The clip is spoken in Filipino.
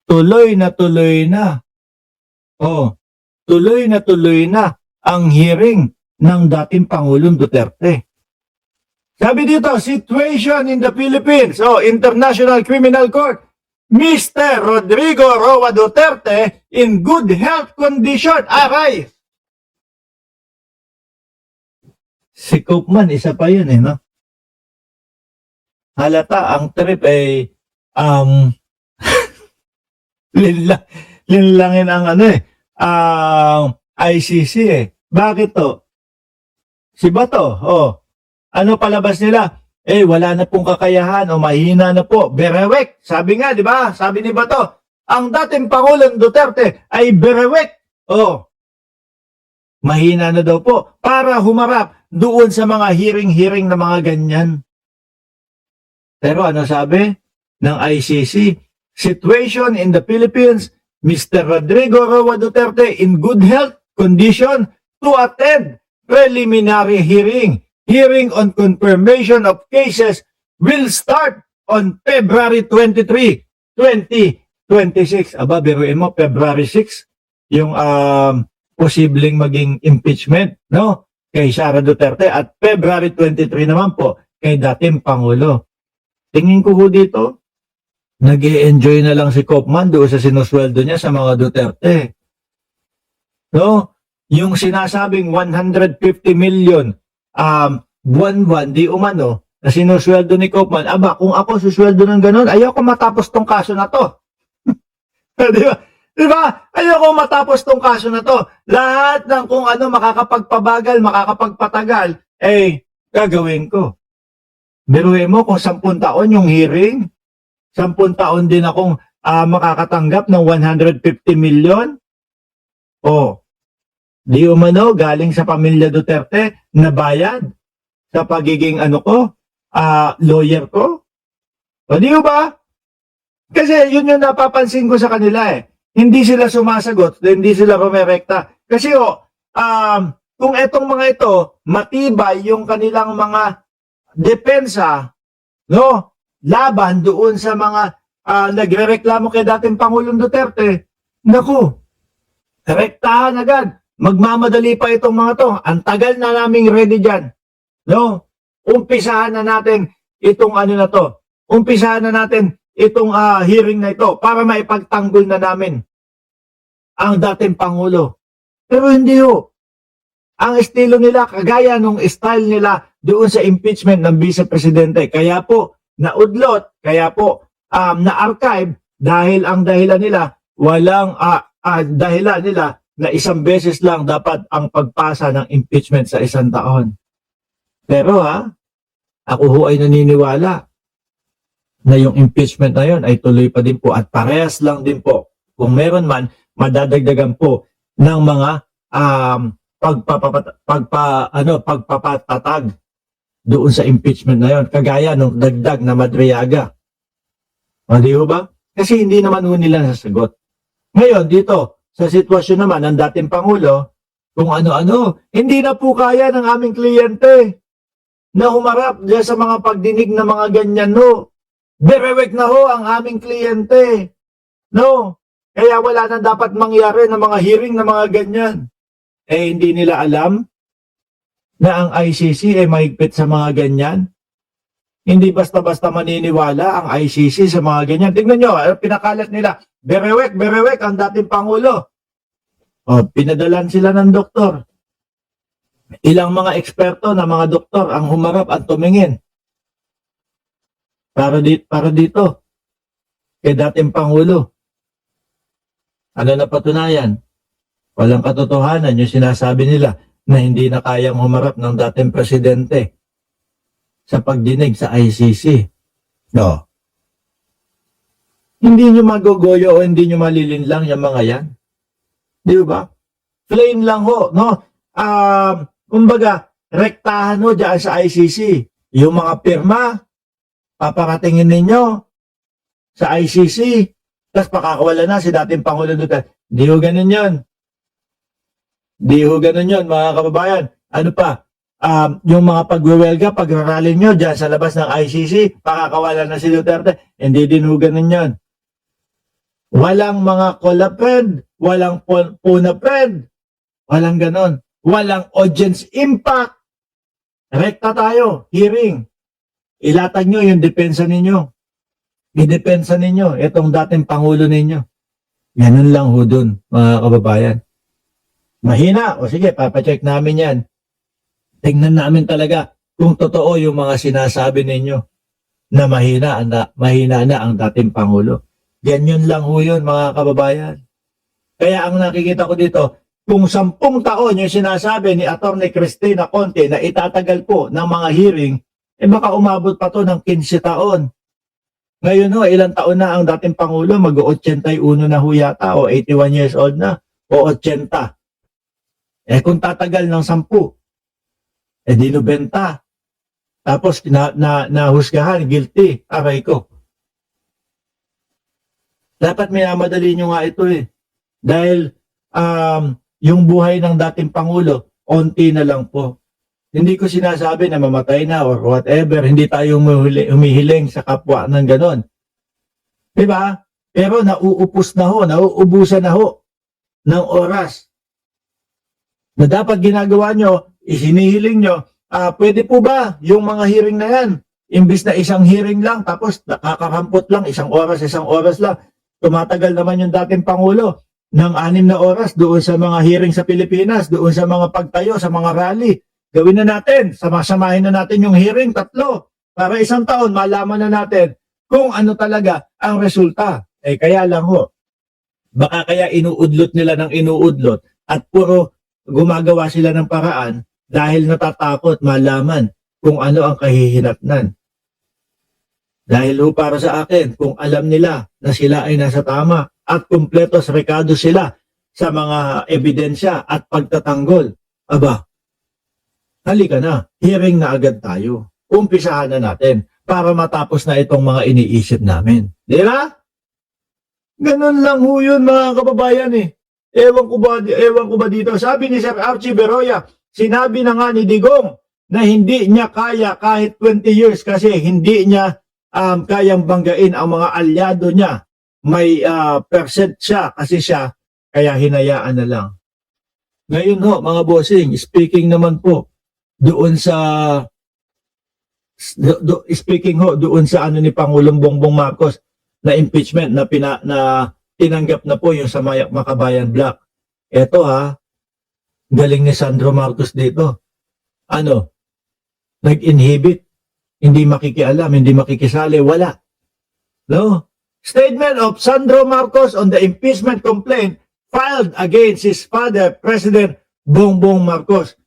tuloy na. Oh, tuloy na ang hearing ng dating Pangulong Duterte. Sabi dito, situation in the Philippines, International Criminal Court, Mr. Rodrigo Roa Duterte in good health condition. Aray! Si Koopman, isa pa yun no? Halata, ang trip ay linlangin ang ICC Bakit to? Si Bato, ano palabas nila? Wala na pong kakayahan o mahina na po. Berewek. Sabi nga, di ba? Sabi ni Bato, ang dating Pangulong Duterte ay berewek. Mahina na daw po para humarap doon sa mga hearing na mga ganyan. Pero ano sabi ng ICC? Situation in the Philippines, Mr. Rodrigo Roa Duterte in good health condition to attend preliminary hearing. Hearing on confirmation of cases will start on February 23, 2026. Aba, biruin mo, February 6, yung posibleng maging impeachment, no? Kay Sara Duterte at February 23 naman po kay dating Pangulo. Tingin ko dito, nag-e-enjoy na lang si Koopman doon sa sinusweldo niya sa mga Duterte. No? Yung sinasabing 150 million buwan-buwan, di umano, na sinusweldo ni Koopman, aba, kung ako susweldo ng ganun, ayoko matapos tong kaso na to. Di ba? Diba? Ayoko matapos tong kaso na to. Lahat ng kung ano makakapagpabagal, makakapagpatagal, gagawin ko. Biruin mo kung 10 taon yung hearing, 10 taon din akong makakatanggap ng 150 million. Di umano, galing sa pamilya Duterte na bayad sa pagiging lawyer ko. Di ba? Kasi yun yung napapansin ko sa kanila Hindi sila sumasagot, hindi sila pumerekta. Kasi kung etong mga ito, matibay yung kanilang mga depensa, no? Laban doon sa mga nagrereklamo kay dating Pangulong Duterte, naku, rektahan agad. Magmamadali pa itong mga to. Ang tagal na naming ready dyan. No? Umpisahan na natin itong Umpisahan na natin itong hearing na ito para maipagtanggol na namin ang dating Pangulo. Pero hindi Ang estilo nila, kagaya nung style nila doon sa impeachment ng Vice Presidente. Kaya po, naudlot, kaya po, na-archive dahil ang dahilan nila, dahilan nila na isang beses lang dapat ang pagpasa ng impeachment sa 1 taon. Pero ako ay naniniwala na yung impeachment na yon ay tuloy pa din po at parehas lang din po. Kung meron man, madadagdagan po ng mga pagpapatatag doon sa impeachment na yon. Kagaya nung dagdag na Madriaga. Di ba? Kasi hindi naman nila nasasagot. Ngayon, dito, sa sitwasyon naman ng dating Pangulo, kung ano-ano, hindi na po kaya ng aming kliyente na humarap dyan sa mga pagdinig na mga ganyan, no? Berewek na ang aming kliyente, no? Kaya wala na dapat mangyari ng mga hearing na mga ganyan. Hindi nila alam na ang ICC ay mahigpit sa mga ganyan. Hindi basta-basta maniniwala ang ICC sa mga ganyan. Tingnan nyo, pinakalat nila, berewek ang dating Pangulo. Pinadalan sila ng doktor. Ilang mga eksperto na mga doktor ang humarap at tumingin. Para dito, kay dating Pangulo. Ano na patunayan? Walang katotohanan yung sinasabi nila na hindi na kayang humarap ng dating presidente sa pagdinig sa ICC. No. Hindi nyo magogoyo o hindi nyo malilinlang yung mga yan. Di ba? Plain lang no? Kumbaga, rektahan dyan sa ICC. Yung mga pirma, paparatingin ninyo sa ICC, tapos pakakawala na si dating Pangulo Duterte. Di ho ganun yun. Di ho ganun yun, mga kababayan. Ano pa? Yung mga pagwewelga, pagrarally nyo dyan sa labas ng ICC, pakakawala na si Duterte. Hindi din ho ganun yun. Walang mga collab friend, walang puna friend, walang ganon. Walang audience impact. Rekta tayo, hearing. Ilatag nyo yung depensa ninyo. Idepensa ninyo, itong dating Pangulo ninyo. Ganun lang ho dun, mga kababayan. Mahina, o sige, papacheck namin yan. Tingnan namin talaga kung totoo yung mga sinasabi ninyo na mahina na ang dating Pangulo. Ganyan lang ho yun, mga kababayan. Kaya ang nakikita ko dito, kung 10 taon yung sinasabi ni Atty. Cristina Conte na itatagal po ng mga hearing, baka umabot pa to ng 15 taon. Ngayon ho, ilang taon na ang dating Pangulo, mag-81 na ho yata, o 81 years old na, o 80. Kung tatagal ng 10, di 90. Tapos nahusgahan, guilty, aray ko. Dapat minamadali nyo nga ito Dahil yung buhay ng dating Pangulo, onti na lang po. Hindi ko sinasabi na mamatay na or whatever. Hindi tayo humihiling sa kapwa ng ganon. Diba? Pero nauubusan na ho ng oras. Na dapat ginagawa nyo, isinihiling nyo, pwede po ba yung mga hearing na yan? Imbis na isang hearing lang, tapos nakakarampot lang, isang oras lang. Tumatagal naman yung dating Pangulo ng 6 na oras doon sa mga hearing sa Pilipinas, doon sa mga pagtayo, sa mga rally. Gawin na natin, samahin na natin yung hearing 3 para isang taon malaman na natin kung ano talaga ang resulta. Kaya lang ho, baka kaya inuudlot nila ng inuudlot at puro gumagawa sila ng paraan dahil natatakot malaman kung ano ang kahihinatnan. Dahil ho para sa akin, kung alam nila na sila ay nasa tama at kumpletos rekado sila sa mga ebidensya at pagtatanggol, halika na, hearing na agad tayo. Umpisahan na natin para matapos na itong mga iniisip namin. Di ba? Ganun lang ho yun, mga kababayan Ewan ko ba dito. Sabi ni Sir Archie Beroya, sinabi na nga ni Digong na hindi niya kaya kahit 20 years kasi hindi niya kayang banggain ang mga alyado niya. May percent siya kasi siya, kaya hinayaan na lang. Ngayon ho, mga bossing, speaking naman po doon sa ano ni Pangulong Bongbong Marcos na impeachment na tinanggap na po yung sa Makabayan Black. Eto galing ni Sandro Marcos dito. Nag-inhibit, hindi makikialam, hindi makikisali, wala. No? Statement of Sandro Marcos on the impeachment complaint filed against his father, President Bongbong Marcos.